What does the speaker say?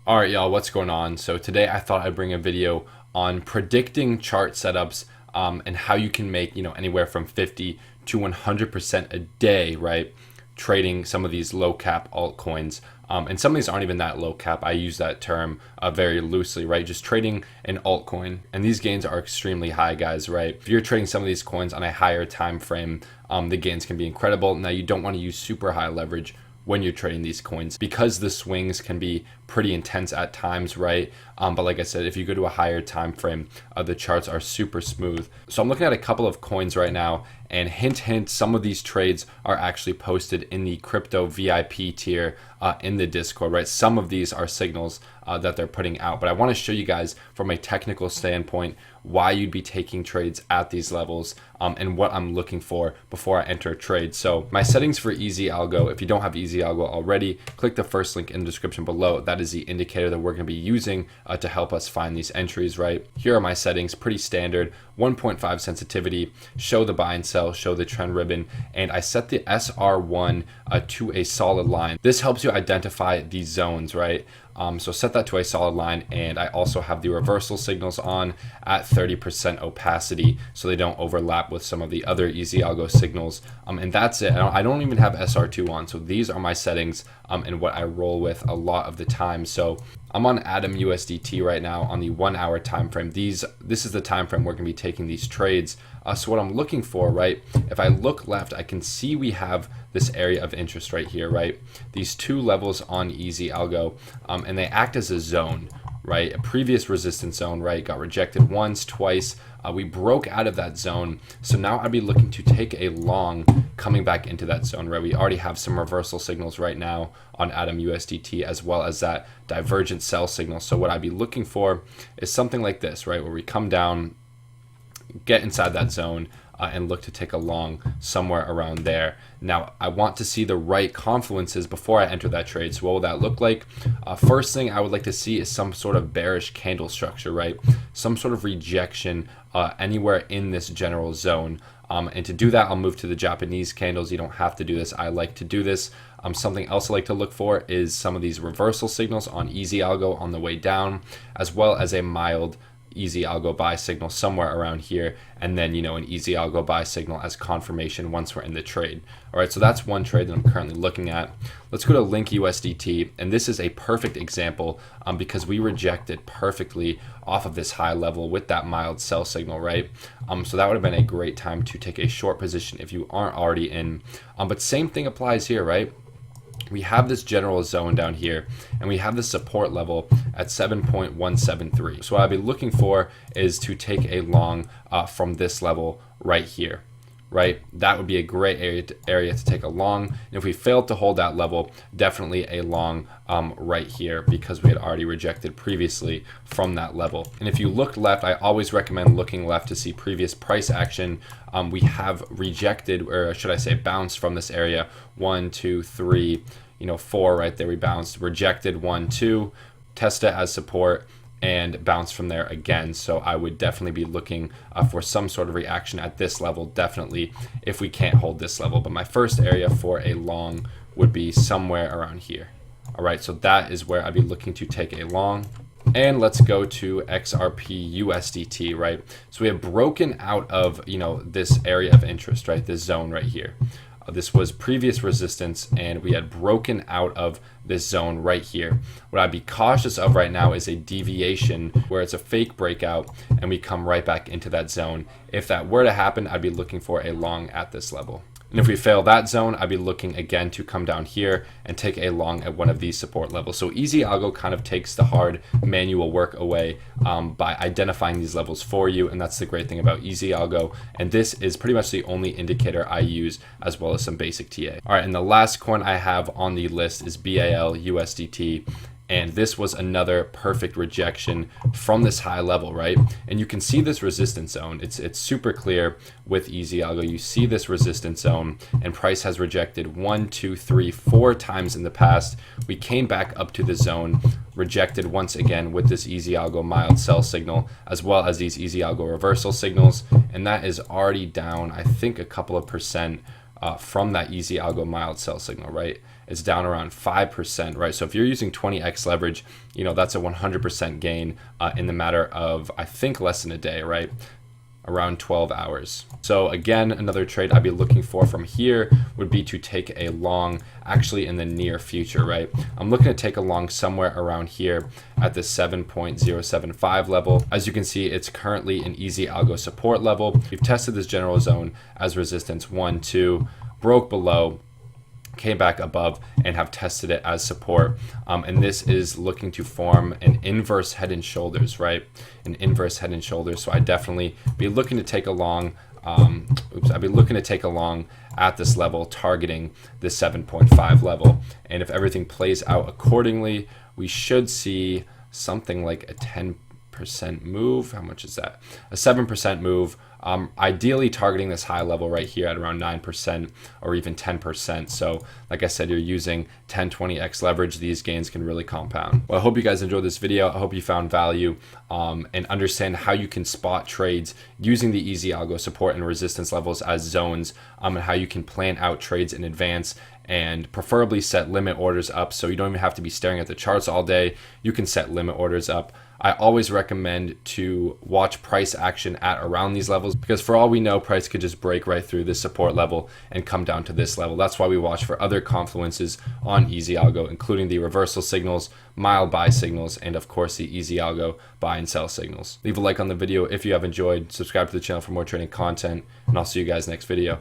All right, y'all, what's going on? So today I thought I'd bring a video on predicting chart setups and how you can make, anywhere from 50 to 100% a day, right? Trading some of these low cap altcoins. And some of these aren't even that low cap. I use that term very loosely, right? Just trading an altcoin. And these gains are extremely high, guys, right? If you're trading some of these coins on a higher time frame, the gains can be incredible. Now, you don't want to use super high leverage when you're trading these coins because the swings can be pretty intense at times, right? But like I said, if you go to a higher time frame, the charts are super smooth. So I'm looking at a couple of coins right now, and hint, hint, some of these trades are actually posted in the crypto VIP tier in the Discord, right? Some of these are signals that they're putting out, but I want to show you guys from a technical standpoint why you'd be taking trades at these levels and what I'm looking for before I enter a trade. So my settings for Easy Algo, if you don't have Easy Algo already, click the first link in the description below. That is the indicator that we're going to be using to help us find these entries, right? Here are my settings, pretty standard. 1.5 sensitivity, show the buy and sell, show the trend ribbon, and I set the SR1 to a solid line. This helps you identify these zones, right? So set that to a solid line, and I also have the reversal signals on at 30% opacity so they don't overlap with some of the other Easy Algo signals. And that's it. I don't even have SR2 on, so these are my settings and what I roll with a lot of the time. So I'm on Atom USDT right now on the 1 hour time frame. This is the time frame we're going to be taking these trades. So what I'm looking for, right, if I look left, I can see we have this area of interest right here, right? These two levels on Easy Algo, and they act as a zone, right? A previous resistance zone, right? Got rejected once, twice. We broke out of that zone. So now I'd be looking to take a long coming back into that zone, right? We already have some reversal signals right now on Atom USDT as well as that divergent sell signal. So what I'd be looking for is something like this, right? Where we come down, get inside that zone, and look to take a long somewhere around there. Now, I want to see the right confluences before I enter that trade. So what will that look like? First thing I would like to see is some sort of bearish candle structure, right? Some sort of rejection anywhere in this general zone. And to do that, I'll move to the Japanese candles. You don't have to do this. I like to do this. Something else I like to look for is some of these reversal signals on Easy Algo on the way down, as well as a mild Easy Algo buy signal somewhere around here, and then an Easy Algo buy signal as confirmation once we're in the trade. All right, so that's one trade that I'm currently looking at. Let's go to Link USDT, and this is a perfect example because we rejected perfectly off of this high level with that mild sell signal, right? So that would have been a great time to take a short position if you aren't already in. But same thing applies here, right? We have this general zone down here, and we have the support level at 7.173. So what I'd be looking for is to take a long from this level right here, right? That would be a great area to take a long. And if we failed to hold that level, definitely a long right here because we had already rejected previously from that level. And if you look left, I always recommend looking left to see previous price action. We have rejected, or should I say bounced from this area, 1, 2, 3, 4 right there. We bounced, rejected 1, 2, test it as support, and bounce from there again. So I would definitely be looking for some sort of reaction at this level, definitely, if we can't hold this level. But my first area for a long would be somewhere around here. All right, so that is where I'd be looking to take a long. And let's go to XRP USDT, right? So we have broken out of, this area of interest, right? This zone right here. This was previous resistance, and we had broken out of this zone right here. What I'd be cautious of right now is a deviation where it's a fake breakout and we come right back into that zone. If that were to happen, I'd be looking for a long at this level. And if we fail that zone, I'd be looking again to come down here and take a long at one of these support levels. So Easy Algo kind of takes the hard manual work away by identifying these levels for you. And that's the great thing about Easy Algo. And this is pretty much the only indicator I use, as well as some basic TA. All right, and the last coin I have on the list is BAL USDT. And this was another perfect rejection from this high level, right? And you can see this resistance zone. It's super clear with Easy Algo. You see this resistance zone, and price has rejected 1, 2, 3, 4 times in the past. We came back up to the zone, rejected once again with this Easy Algo mild sell signal, as well as these Easy Algo reversal signals. And that is already down, I think, a couple of percent from that Easy Algo mild sell signal, right? it's down around 5%, right? So if you're using 20x leverage, that's a 100% gain in the matter of, I think, less than a day, right? Around 12 hours. So again, another trade I'd be looking for from here would be to take a long actually in the near future, right? I'm looking to take a long somewhere around here at the 7.075 level. As you can see, it's currently an easy algo support level. We've tested this general zone as resistance 1, 2, broke below, came back above, and have tested it as support. And this is looking to form an inverse head and shoulders, right? An inverse head and shoulders. So I definitely be looking to take a long, I'd be looking to take a long at this level, targeting the 7.5 level. And if everything plays out accordingly, we should see something like a 10% move. How much is that? A 7% move. Ideally targeting this high level right here at around 9% or even 10%. So like I said, you're using 10, 20x leverage. These gains can really compound. Well, I hope you guys enjoyed this video. I hope you found value and understand how you can spot trades using the easy algo support and resistance levels as zones, and how you can plan out trades in advance and preferably set limit orders up so you don't even have to be staring at the charts all day. You can set limit orders up. I always recommend to watch price action at around these levels, because for all we know, price could just break right through this support level and come down to this level. That's why we watch for other confluences on easy algo, including the reversal signals, mild buy signals, and of course the easy algo buy and sell signals. Leave a like on the video if you have enjoyed, subscribe to the channel for more trading content, and I'll see you guys next video.